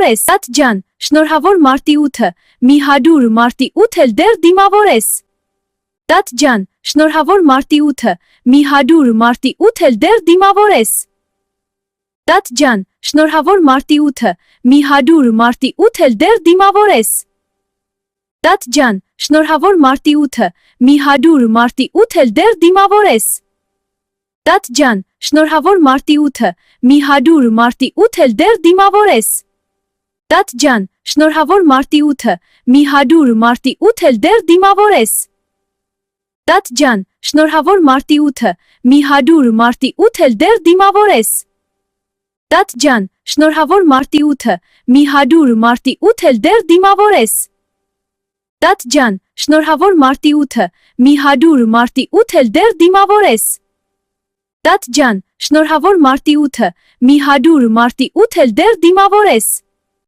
ես, տատ ջան, շնորհավոր մարտի 8-ը, մի հաջուր մարտի 8 էլ դեռ դիմավոր ես։ Տատ ջան, շնորհավոր մարտի 8-ը, մի հաջուր մարտի 8 էլ դեռ դիմավոր ես։ Տատ ջան, շնորհավոր մարտի 8-ը, մի հաջուր մարտի 8 էլ դեռ դիմավոր ես։ Տատ ջան, շնորհավոր մարտի 8-ը, մի հաջուր մարտի 8 էլ դեռ դիմավոր ես։ Տատ ջան, շնորհավոր մարտի 8-ը, մի հաջուր մարտի 8 էլ դեռ դիմավոր ես։ Տատ ջան, շնորհավոր մարտի 8-ը, մի հաջուր մարտի 8 էլ դեռ դիմավոր ես։ Տատ ջան, շնորհավոր մարտի 8-ը, մի հաջուր մարտի 8 էլ դեռ դիմավոր ես։ Տատ ջան, շնորհավոր մարտի 8-ը, մի հաջուր մարտի 8 էլ դեռ դիմավոր ես։ Տատ ջան, շնորհավոր մարտի 8-ը, մի հաջուր մարտի 8 էլ դեռ դիմավոր ես։ Տատ ջան, շնորհավոր մարտի 8-ը, մի հաջուր մարտի 8 էլ դեռ դիմավոր ես։